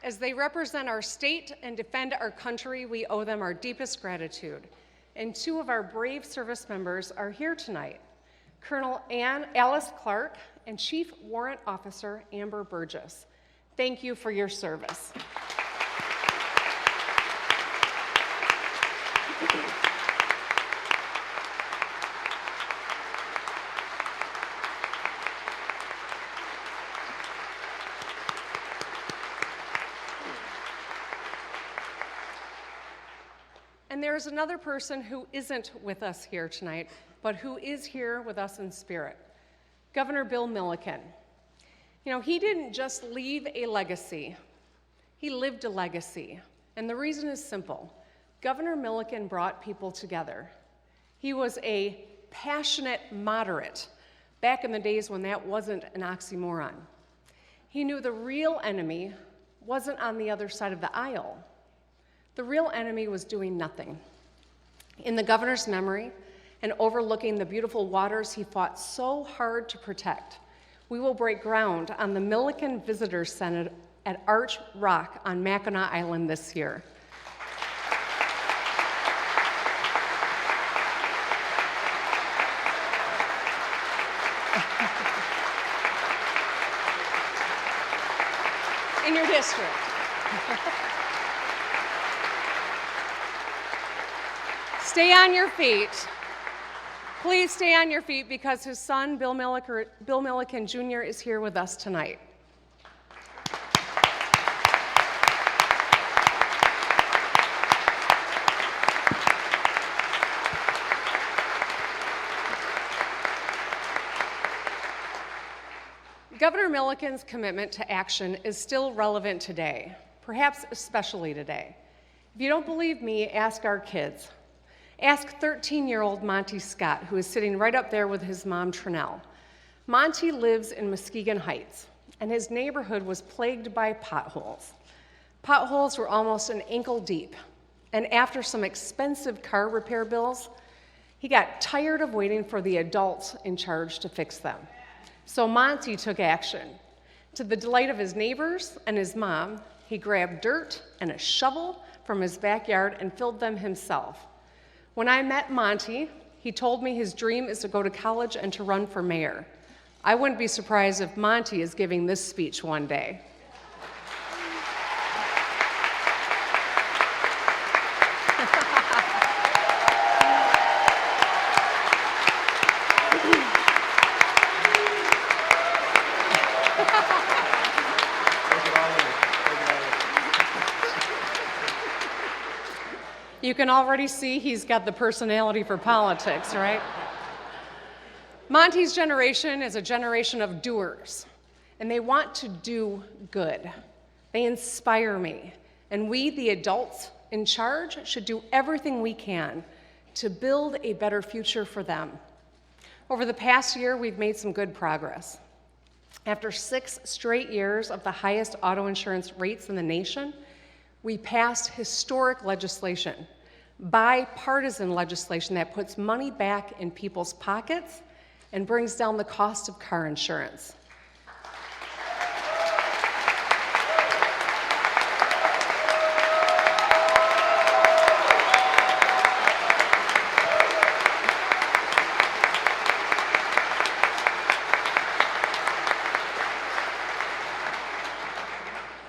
As they represent our state and defend our country, we owe them our deepest gratitude. And two of our brave service members are here tonight, Colonel Alice Clark and Chief Warrant Officer Amber Burgess. Thank you for your service. And there's another person who isn't with us here tonight, but who is here with us in spirit, Governor Bill Milliken. You know, he didn't just leave a legacy, he lived a legacy. And the reason is simple. Governor Milliken brought people together. He was a passionate moderate, back in the days when that wasn't an oxymoron. He knew the real enemy wasn't on the other side of the aisle. The real enemy was doing nothing. In the governor's memory, and overlooking the beautiful waters he fought so hard to protect, we will break ground on the Milliken Visitor Center at Arch Rock on Mackinac Island this year. In your district. Stay on your feet. Please stay on your feet because his son, Bill Milliken Jr., is here with us tonight. Governor Milliken's commitment to action is still relevant today, perhaps especially today. If you don't believe me, ask our kids. Ask 13-year-old Monty Scott, who is sitting right up there with his mom, Trinell. Monty lives in Muskegon Heights, and his neighborhood was plagued by potholes. Potholes were almost an ankle deep, and after some expensive car repair bills, he got tired of waiting for the adults in charge to fix them. So Monty took action. To the delight of his neighbors and his mom, he grabbed dirt and a shovel from his backyard and filled them himself. When I met Monty, he told me his dream is to go to college and to run for mayor. I wouldn't be surprised if Monty is giving this speech one day. You can already see he's got the personality for politics, right? Monty's generation is a generation of doers, and they want to do good. They inspire me, and we, the adults in charge, should do everything we can to build a better future for them. Over the past year, we've made some good progress. After 6 straight years of the highest auto insurance rates in the nation, we passed historic legislation, bipartisan legislation that puts money back in people's pockets and brings down the cost of car insurance.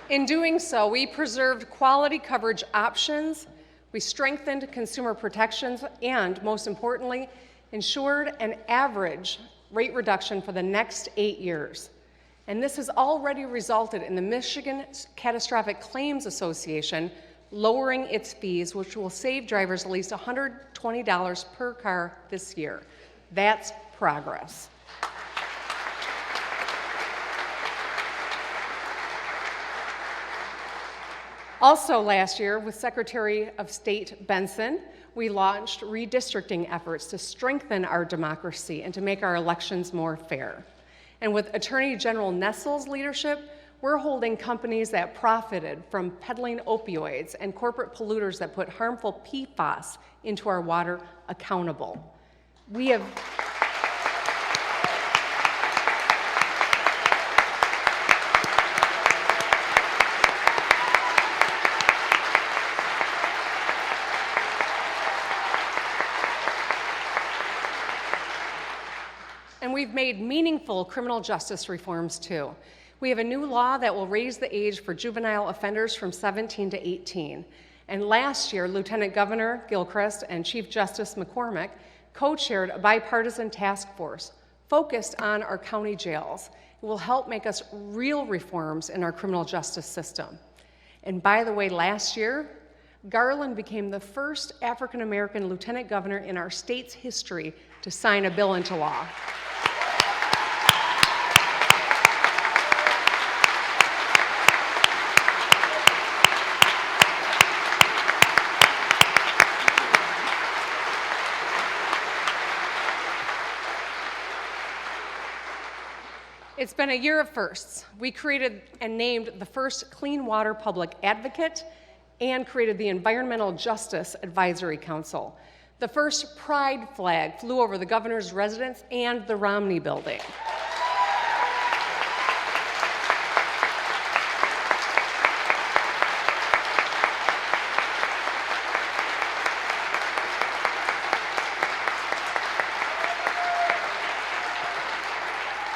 In doing so, we preserved quality coverage options, we strengthened consumer protections, and most importantly, ensured an average rate reduction for the next 8 years. And this has already resulted in the Michigan Catastrophic Claims Association lowering its fees, which will save drivers at least $120 per car this year. That's progress. Also last year, with Secretary of State Benson, we launched redistricting efforts to strengthen our democracy and to make our elections more fair. And with Attorney General Nessel's leadership, we're holding companies that profited from peddling opioids and corporate polluters that put harmful PFAS into our water accountable. We have we've made meaningful criminal justice reforms too. We have a new law that will raise the age for juvenile offenders from 17 to 18. And last year, Lieutenant Governor Gilchrist and Chief Justice McCormick co-chaired a bipartisan task force focused on our county jails. It will help make us real reforms in our criminal justice system. And by the way, last year, Garland became the first African-American lieutenant governor in our state's history to sign a bill into law. It's been a year of firsts. We created and named the first Clean Water Public Advocate and created the Environmental Justice Advisory Council. The first pride flag flew over the governor's residence and the Romney building.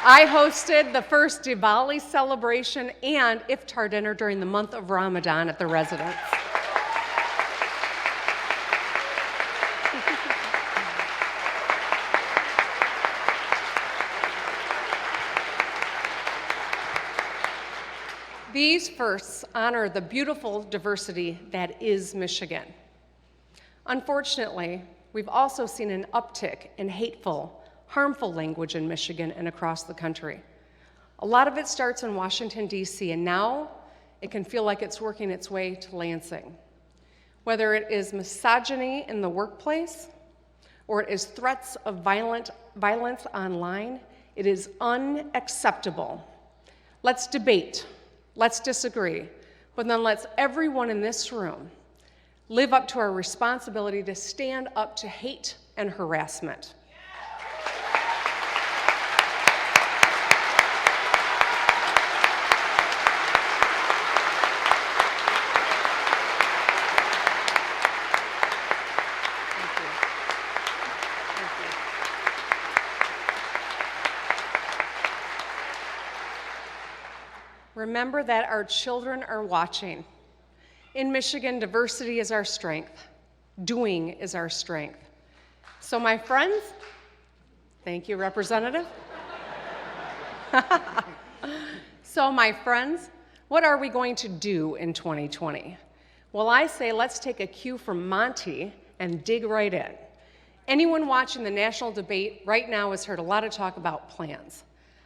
I hosted the first Diwali celebration and iftar dinner during the month of Ramadan at the residence. These firsts honor the beautiful diversity that is Michigan. Unfortunately, we've also seen an uptick in hateful, harmful language in Michigan and across the country. A lot of it starts in Washington, D.C., and now it can feel like it's working its way to Lansing. Whether it is misogyny in the workplace or it is threats of violence online, it is unacceptable. Let's debate, let's disagree, but then let's everyone in this room live up to our responsibility to stand up to hate and harassment. Remember that our children are watching. In Michigan, diversity is our strength. Doing is our strength. So my friends, thank you, Representative. So my friends, what are we going to do in 2020? Well, I say let's take a cue from Monty and dig right in. Anyone watching the national debate right now has heard a lot of talk about plans.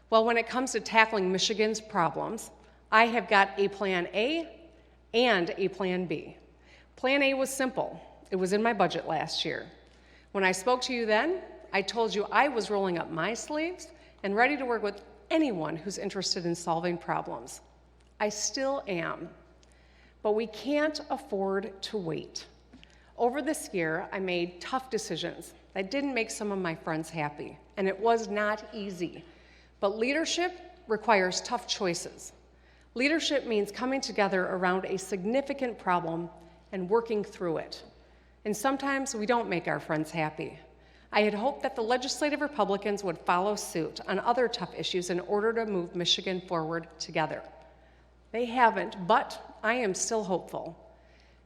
Well, when it comes to tackling Michigan's problems, I have got a plan A and a plan B. Plan A was simple. It was in my budget last year. When I spoke to you then, I told you I was rolling up my sleeves and ready to work with anyone who's interested in solving problems. I still am. But we can't afford to wait. Over this year, I made tough decisions that didn't make some of my friends happy, and it was not easy. But leadership requires tough choices. Leadership means coming together around a significant problem and working through it. And sometimes we don't make our friends happy. I had hoped that the legislative Republicans would follow suit on other tough issues in order to move Michigan forward together. They haven't, but I am still hopeful.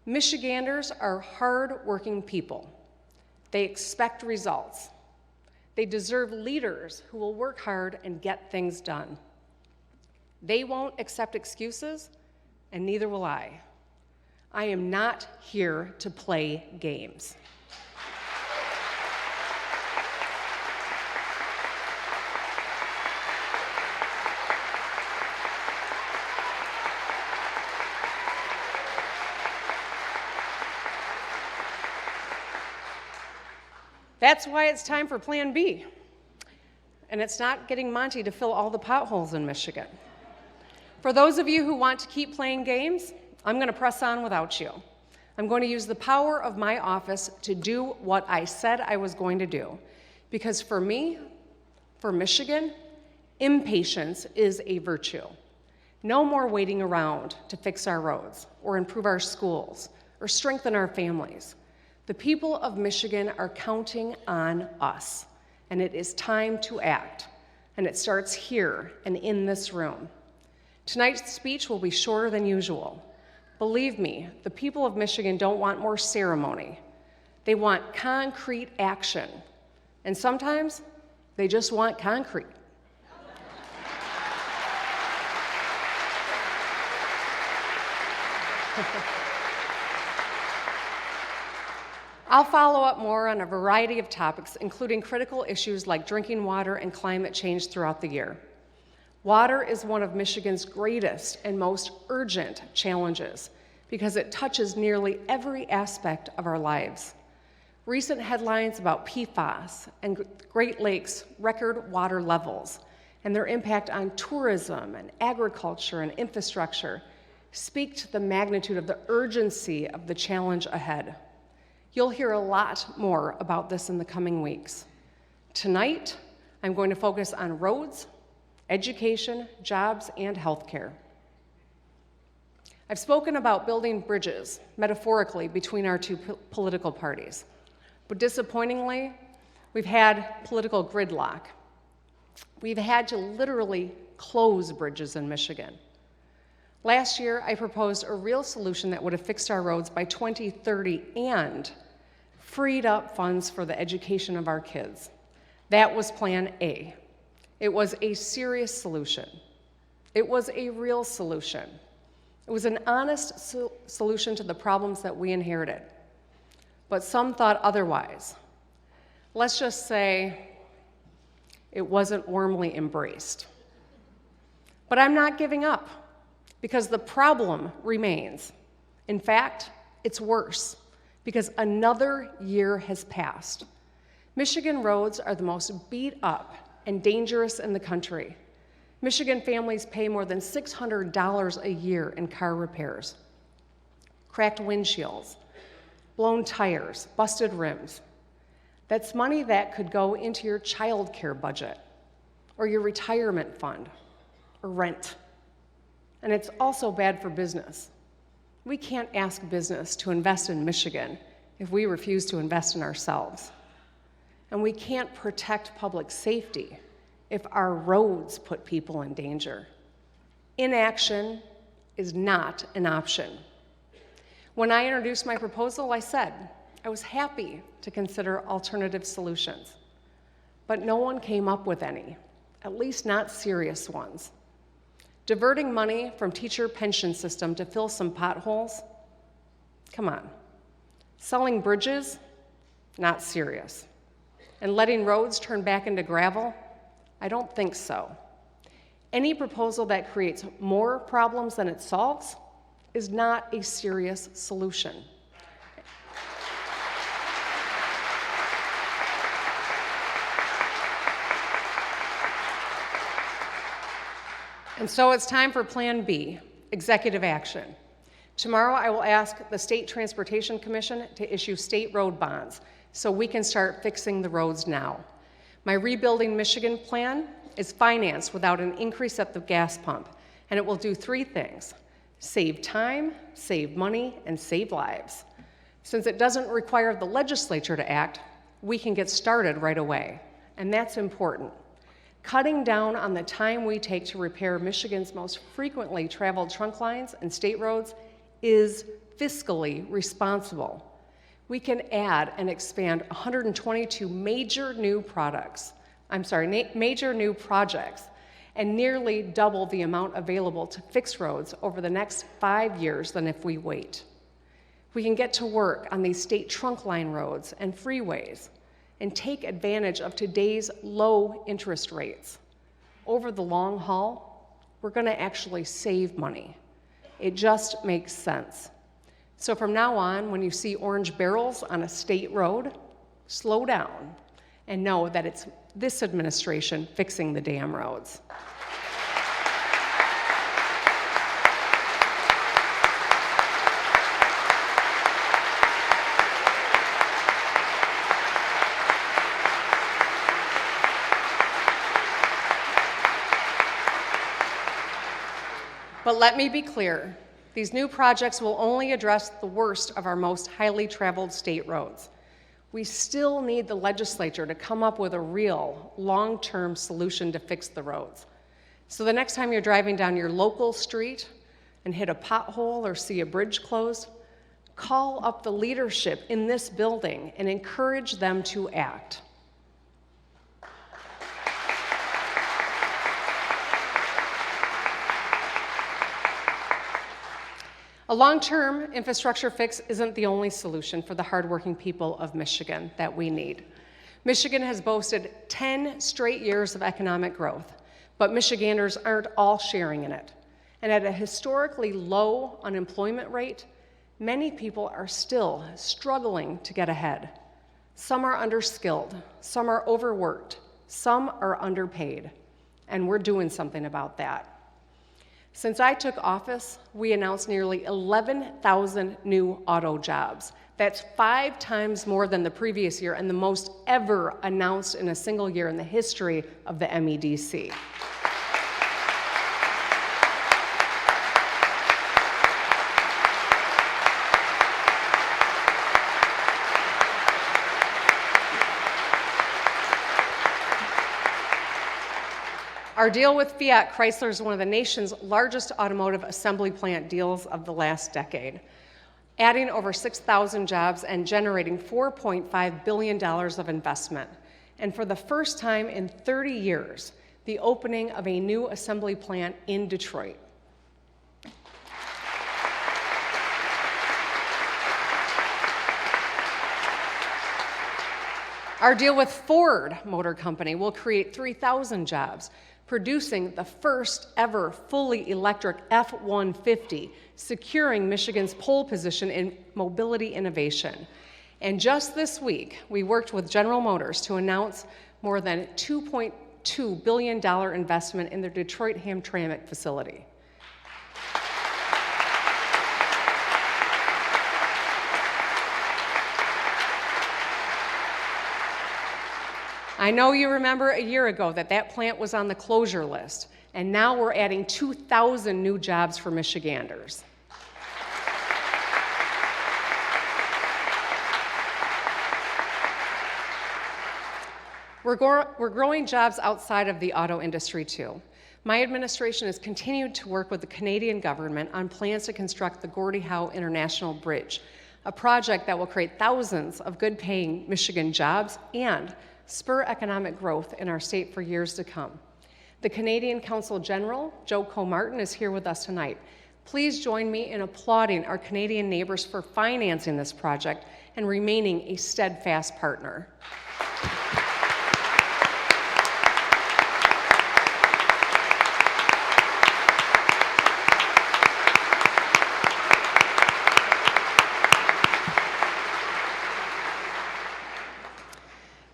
Michiganders are hard-working people. They expect results. They deserve leaders who will work hard and get things done. They won't accept excuses, and neither will I. I am not here to play games. That's why it's time for Plan B. And it's not getting Monty to fill all the potholes in Michigan. For those of you who want to keep playing games, I'm going to press on without you. I'm going to use the power of my office to do what I said I was going to do. Because for me, for Michigan, impatience is a virtue. No more waiting around to fix our roads or improve our schools or strengthen our families. The people of Michigan are counting on us, and it is time to act. and it starts here and in this room. Tonight's speech will be shorter than usual. Believe me, the people of Michigan don't want more ceremony. They want concrete action, and sometimes they just want concrete. I'll follow up more on a variety of topics, including critical issues like drinking water and climate change throughout the year. Water is one of Michigan's greatest and most urgent challenges because it touches nearly every aspect of our lives. Recent headlines about PFAS and Great Lakes record water levels and their impact on tourism and agriculture and infrastructure speak to the magnitude of the urgency of the challenge ahead. You'll hear a lot more about this in the coming weeks. Tonight, I'm going to focus on roads, education, jobs, and healthcare. I've spoken about building bridges, metaphorically, between our two political parties. But disappointingly, we've had political gridlock. We've had to literally close bridges in Michigan. Last year, I proposed a real solution that would have fixed our roads by 2030 and freed up funds for the education of our kids. That was Plan A. It was a serious solution. It was a real solution. It was an honest solution to the problems that we inherited. But some thought otherwise. Let's just say it wasn't warmly embraced. But I'm not giving up, because the problem remains. In fact, it's worse, because another year has passed. Michigan roads are the most beat up and dangerous in the country. Michigan families pay more than $600 a year in car repairs. Cracked windshields, blown tires, busted rims. That's money that could go into your child care budget, or your retirement fund, or rent. And it's also bad for business. We can't ask business to invest in Michigan if we refuse to invest in ourselves. And we can't protect public safety if our roads put people in danger. Inaction is not an option. When I introduced my proposal, I said I was happy to consider alternative solutions. But no one came up with any, at least not serious ones. Diverting money from teacher pension system to fill some potholes? Come on. Selling bridges? Not serious. And letting roads turn back into gravel? I don't think so. Any proposal that creates more problems than it solves is not a serious solution. And so it's time for Plan B, executive action. Tomorrow I will ask the State Transportation Commission to issue state road bonds so we can start fixing the roads now. My Rebuilding Michigan plan is financed without an increase at the gas pump, and it will do three things: save time, save money, and save lives. Since it doesn't require the legislature to act, we can get started right away, and that's important. Cutting down on the time we take to repair Michigan's most frequently traveled trunk lines and state roads is fiscally responsible. We can add and expand 122 major new projects, and nearly double the amount available to fix roads over the next 5 years than if we wait. We can get to work on these state trunk line roads and freeways and take advantage of today's low interest rates. Over the long haul, we're going to actually save money. It just makes sense. So from now on, when you see orange barrels on a state road, slow down and know that it's this administration fixing the damn roads. But let me be clear, these new projects will only address the worst of our most highly traveled state roads. We still need the legislature to come up with a real, long-term solution to fix the roads. So the next time you're driving down your local street and hit a pothole or see a bridge closed, call up the leadership in this building and encourage them to act. A long-term infrastructure fix isn't the only solution for the hardworking people of Michigan that we need. Michigan has boasted 10 straight years of economic growth, but Michiganders aren't all sharing in it. And at a historically low unemployment rate, many people are still struggling to get ahead. Some are underskilled, some are overworked, some are underpaid, and we're doing something about that. Since I took office, we announced nearly 11,000 new auto jobs. That's 5 times more than the previous year and the most ever announced in a single year in the history of the MEDC. Our deal with Fiat Chrysler is one of the nation's largest automotive assembly plant deals of the last decade, adding over 6,000 jobs and generating $4.5 billion of investment. And for the first time in 30 years, the opening of a new assembly plant in Detroit. Our deal with Ford Motor Company will create 3,000 jobs, producing the first ever fully electric F-150, securing Michigan's pole position in mobility innovation. And just this week, we worked with General Motors to announce more than $2.2 billion investment in their Detroit Hamtramck facility. I know you remember a year ago that plant was on the closure list, and now we're adding 2,000 new jobs for Michiganders. We're growing jobs outside of the auto industry too. My administration has continued to work with the Canadian government on plans to construct the Gordie Howe International Bridge, a project that will create thousands of good-paying Michigan jobs and spur economic growth in our state for years to come. The Canadian Consul General, Joe Comartin, is here with us tonight. Please join me in applauding our Canadian neighbors for financing this project and remaining a steadfast partner.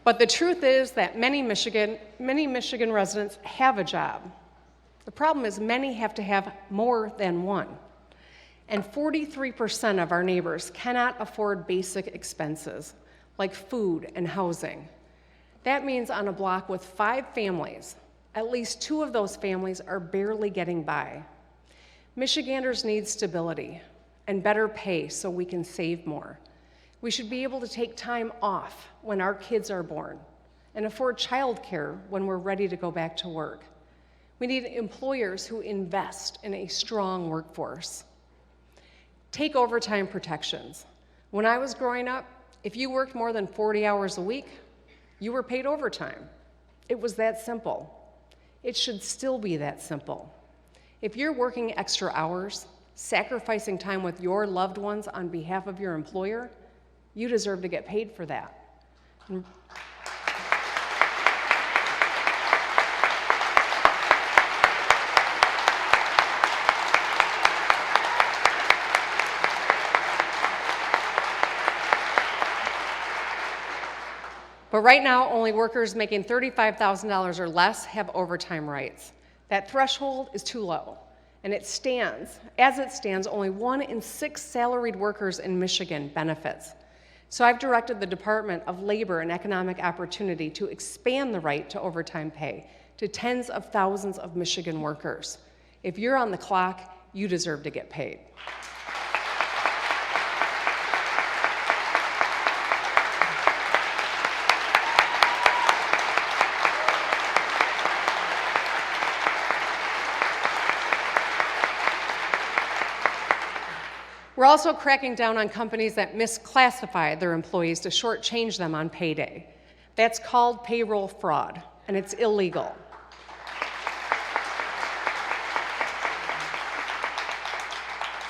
But the truth is that many Michigan residents have a job. The problem is many have to have more than one. And 43% of our neighbors cannot afford basic expenses like food and housing. That means on a block with 5 families, at least 2 of those families are barely getting by. Michiganders need stability and better pay so we can save more. We should be able to take time off when our kids are born and afford childcare when we're ready to go back to work. We need employers who invest in a strong workforce. Take overtime protections. When I was growing up, if you worked more than 40 hours a week, you were paid overtime. It was that simple. It should still be that simple. If you're working extra hours, sacrificing time with your loved ones on behalf of your employer, you deserve to get paid for that. But right now, only workers making $35,000 or less have overtime rights. That threshold is too low. And as it stands, only 1 in 6 salaried workers in Michigan benefits. So I've directed the Department of Labor and Economic Opportunity to expand the right to overtime pay to tens of thousands of Michigan workers. If you're on the clock, you deserve to get paid. We're also cracking down on companies that misclassify their employees to shortchange them on payday. That's called payroll fraud, and it's illegal.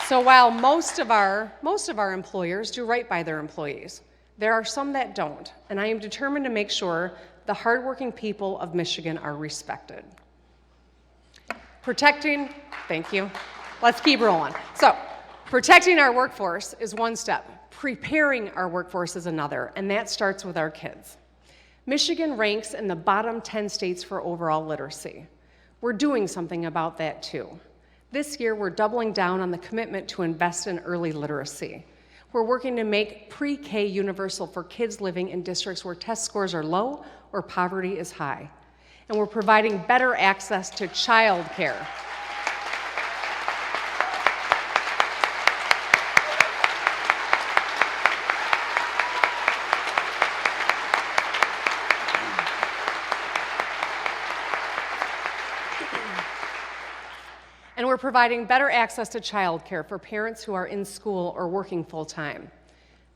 So while most of our employers do right by their employees, there are some that don't, and I am determined to make sure the hardworking people of Michigan are respected. Thank you. Let's keep rolling. So, protecting our workforce is one step. Preparing our workforce is another, and that starts with our kids. Michigan ranks in the bottom 10 states for overall literacy. We're doing something about that too. This year, we're doubling down on the commitment to invest in early literacy. We're working to make pre-K universal for kids living in districts where test scores are low or poverty is high. And we're providing better access to child care. And we're providing better access to childcare for parents who are in school or working full-time.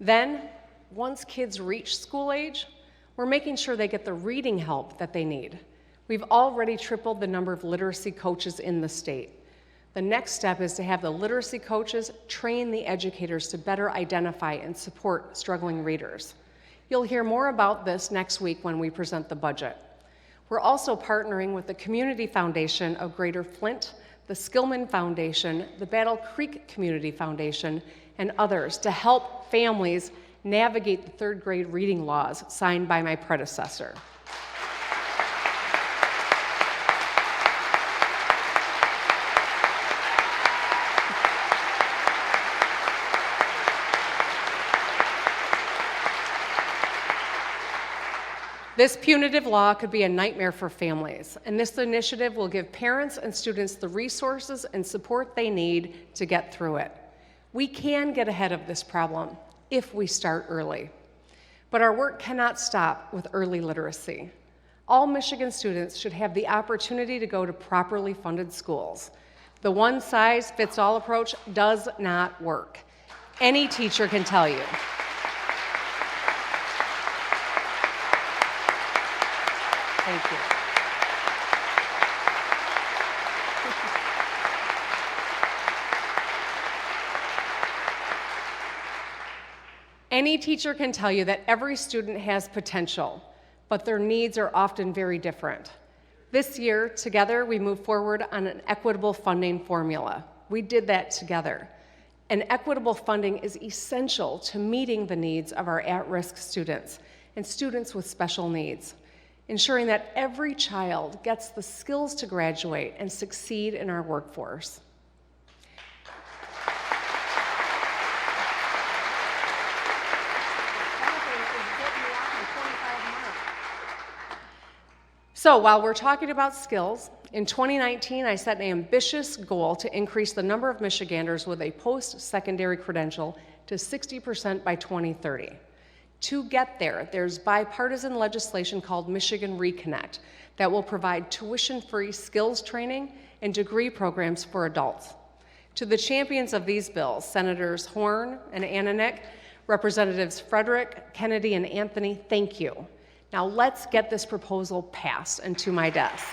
Then, once kids reach school age, we're making sure they get the reading help that they need. We've already tripled the number of literacy coaches in the state. The next step is to have the literacy coaches train the educators to better identify and support struggling readers. You'll hear more about this next week when we present the budget. We're also partnering with the Community Foundation of Greater Flint, the Skillman Foundation, the Battle Creek Community Foundation, and others to help families navigate the third grade reading laws signed by my predecessor. This punitive law could be a nightmare for families, and this initiative will give parents and students the resources and support they need to get through it. We can get ahead of this problem if we start early. But our work cannot stop with early literacy. All Michigan students should have the opportunity to go to properly funded schools. The one-size-fits-all approach does not work. Any teacher can tell you. Thank you. Any teacher can tell you that every student has potential, but their needs are often very different. This year, together, we moved forward on an equitable funding formula. We did that together. And equitable funding is essential to meeting the needs of our at-risk students and students with special needs, ensuring that every child gets the skills to graduate and succeed in our workforce. So while we're talking about skills, in 2019, I set an ambitious goal to increase the number of Michiganders with a post-secondary credential to 60% by 2030. To get there, there's bipartisan legislation called Michigan Reconnect that will provide tuition-free skills training and degree programs for adults. To the champions of these bills, Senators Horn and Ananek, Representatives Frederick, Kennedy, and Anthony, thank you. Now let's get this proposal passed and to my desk.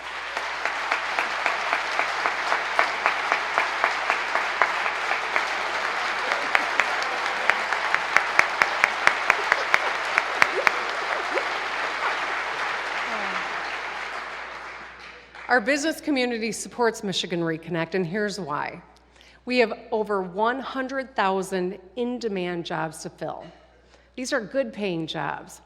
Our business community supports Michigan Reconnect, and here's why. We have over 100,000 in-demand jobs to fill. These are good-paying jobs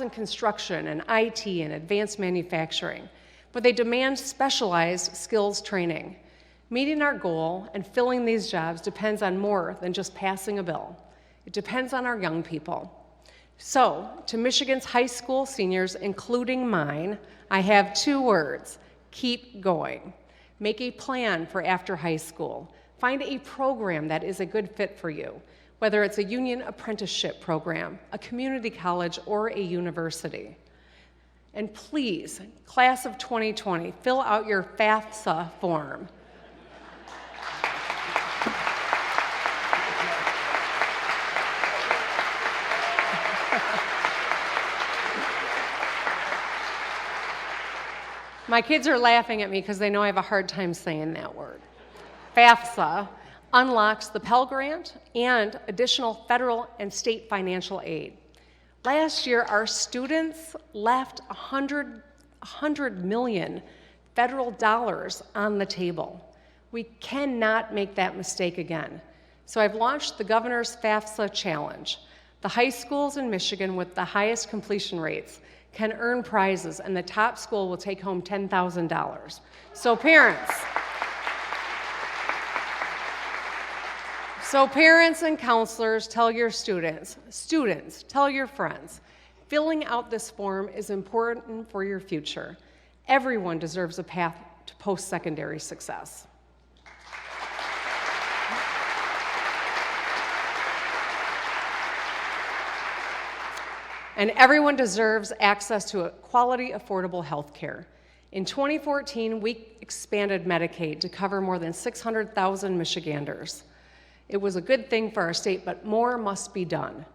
in construction and IT and advanced manufacturing, but they demand specialized skills training. Meeting our goal and filling these jobs depends on more than just passing a bill. It depends on our young people. So, to Michigan's high school seniors, including mine, I have 2 words: keep going. Make a plan for after high school. Find a program that is a good fit for you, whether it's a union apprenticeship program, a community college, or a university. And please, class of 2020, fill out your FAFSA form. My kids are laughing at me because they know I have a hard time saying that word. FAFSA unlocks the Pell Grant and additional federal and state financial aid. Last year, our students left $100 million federal dollars on the table. We cannot make that mistake again. So I've launched the Governor's FAFSA Challenge. The high schools in Michigan with the highest completion rates can earn prizes, and the top school will take home $10,000. So parents and counselors, tell your students, tell your friends, filling out this form is important for your future. Everyone deserves a path to post-secondary success. And everyone deserves access to a quality, affordable health care. In 2014, we expanded Medicaid to cover more than 600,000 Michiganders. It was a good thing for our state, but more must be done.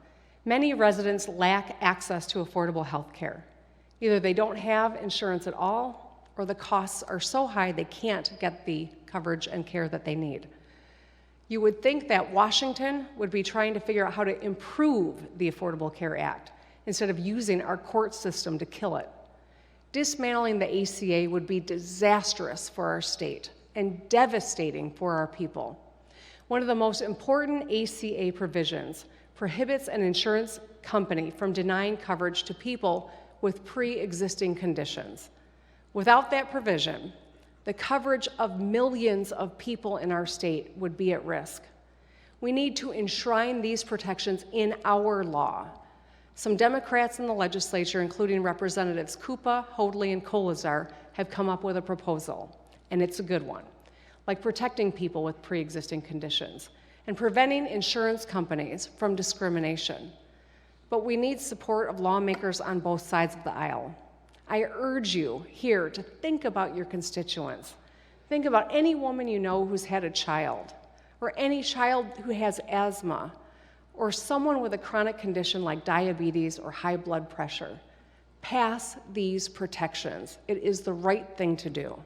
Many residents lack access to affordable health care. Either they don't have insurance at all, or the costs are so high they can't get the coverage and care that they need. You would think that Washington would be trying to figure out how to improve the Affordable Care Act instead of using our court system to kill it. Dismantling the ACA would be disastrous for our state and devastating for our people. One of the most important ACA provisions prohibits an insurance company from denying coverage to people with pre-existing conditions. Without that provision, the coverage of millions of people in our state would be at risk. We need to enshrine these protections in our law. Some Democrats in the legislature, including Representatives Kupa, Hoadley, and Kolazar, have come up with a proposal, and it's a good one, like protecting people with pre-existing conditions and preventing insurance companies from discrimination. But we need support of lawmakers on both sides of the aisle. I urge you here to think about your constituents. Think about any woman you know who's had a child, or any child who has asthma, or someone with a chronic condition like diabetes or high blood pressure. Pass these protections. It is the right thing to do.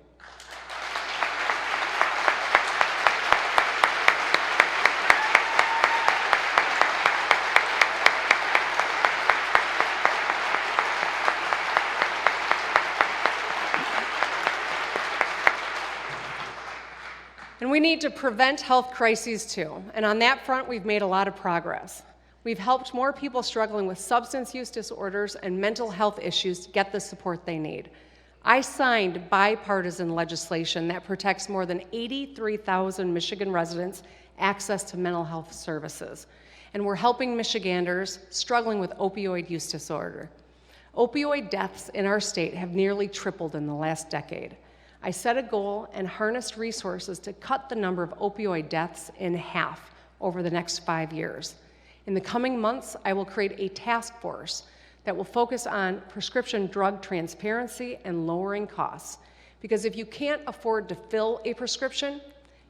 And we need to prevent health crises too. And on that front, we've made a lot of progress. We've helped more people struggling with substance use disorders and mental health issues to get the support they need. I signed bipartisan legislation that protects more than 83,000 Michigan residents' access to mental health services. And we're helping Michiganders struggling with opioid use disorder. Opioid deaths in our state have nearly tripled in the last decade. I set a goal and harnessed resources to cut the number of opioid deaths in half over the next 5 years. In the coming months, I will create a task force that will focus on prescription drug transparency and lowering costs. Because if you can't afford to fill a prescription,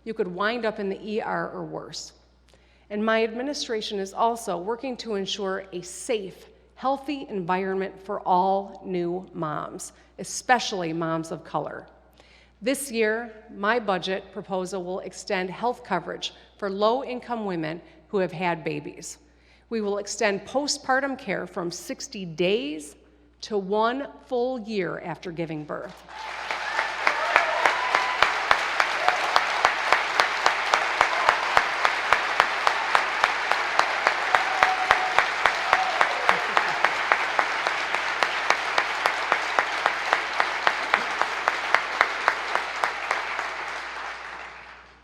you could wind up in the ER or worse. And my administration is also working to ensure a safe, healthy environment for all new moms, especially moms of color. This year, my budget proposal will extend health coverage for low-income women who have had babies. We will extend postpartum care from 60 days to 1 full year after giving birth.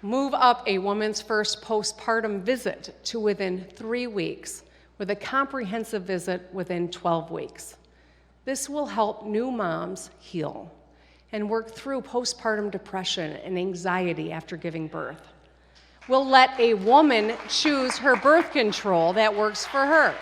Move up a woman's first postpartum visit to within 3 weeks, with a comprehensive visit within 12 weeks. This will help new moms heal and work through postpartum depression and anxiety after giving birth. We'll let a woman choose her birth control that works for her.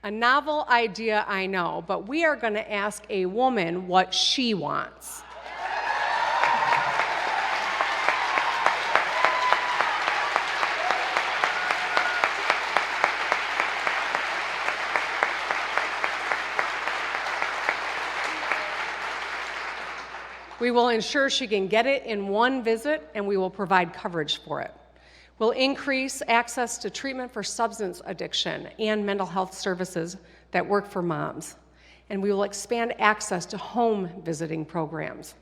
A novel idea, I know, but we are going to ask a woman what she wants. We will ensure she can get it in one visit, and we will provide coverage for it. We'll increase access to treatment for substance addiction and mental health services that work for moms. And we will expand access to home visiting programs.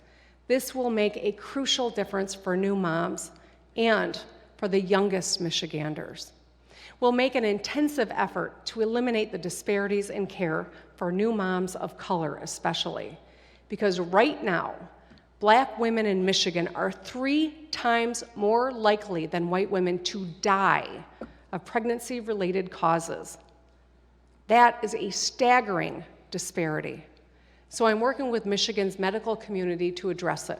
This will make a crucial difference for new moms and for the youngest Michiganders. We'll make an intensive effort to eliminate the disparities in care for new moms of color especially, because right now, Black women in Michigan are 3 times more likely than white women to die of pregnancy-related causes. That is a staggering disparity. So I'm working with Michigan's medical community to address it.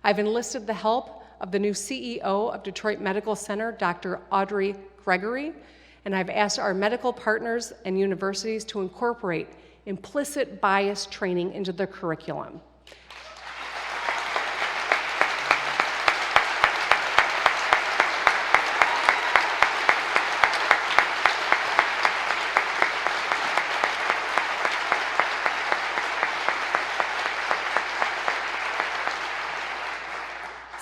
I've enlisted the help of the new CEO of Detroit Medical Center, Dr. Audrey Gregory, and I've asked our medical partners and universities to incorporate implicit bias training into the curriculum.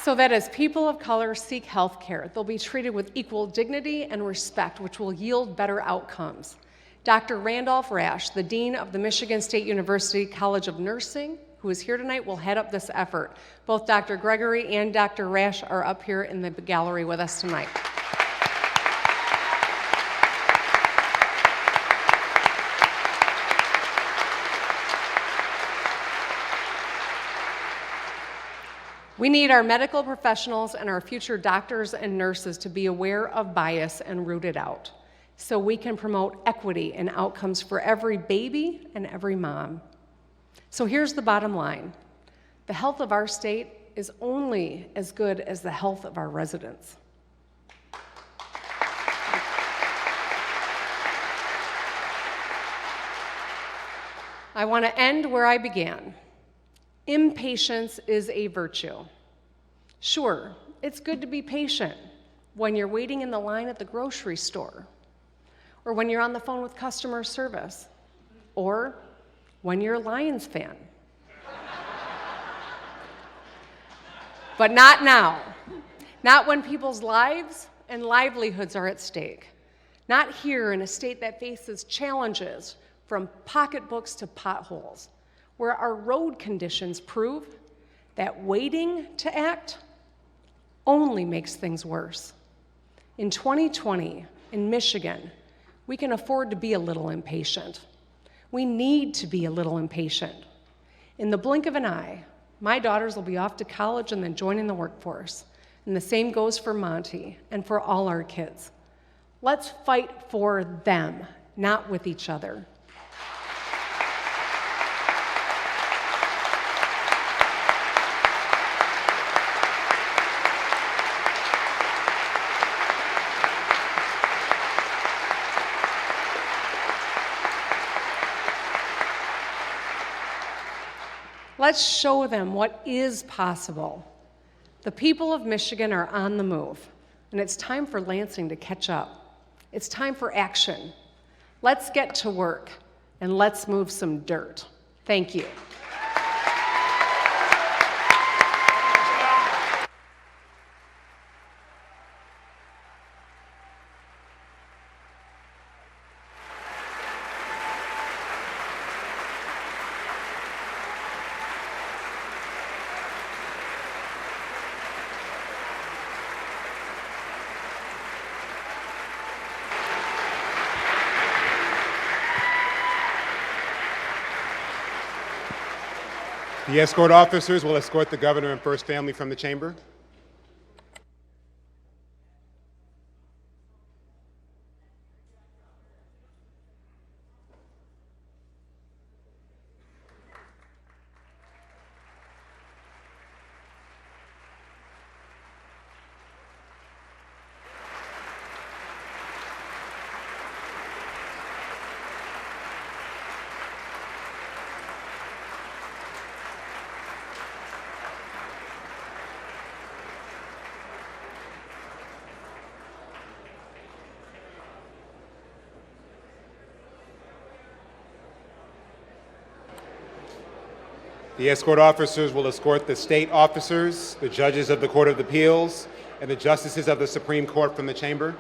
So that as people of color seek health care, they'll be treated with equal dignity and respect, which will yield better outcomes. Dr. Randolph Rash, the Dean of the Michigan State University College of Nursing, who is here tonight, will head up this effort. Both Dr. Gregory and Dr. Rash are up here in the gallery with us tonight. We need our medical professionals and our future doctors and nurses to be aware of bias and root it out, so we can promote equity and outcomes for every baby and every mom. So here's the bottom line. The health of our state is only as good as the health of our residents. I want to end where I began. Impatience is a virtue. Sure, it's good to be patient when you're waiting in the line at the grocery store, or when you're on the phone with customer service, or when you're a Lions fan. But not now. Not when people's lives and livelihoods are at stake. Not here in a state that faces challenges from pocketbooks to potholes, where our road conditions prove that waiting to act only makes things worse. In 2020, in Michigan, we can afford to be a little impatient. We need to be a little impatient. In the blink of an eye, my daughters will be off to college and then joining the workforce. And the same goes for Monty and for all our kids. Let's fight for them, not with each other. Let's show them what is possible. The people of Michigan are on the move, and it's time for Lansing to catch up. It's time for action. Let's get to work, and let's move some dirt. Thank you. The escort officers will escort the governor and first family from the chamber. The escort officers will escort the state officers, the judges of the Court of Appeals, and the justices of the Supreme Court from the chamber.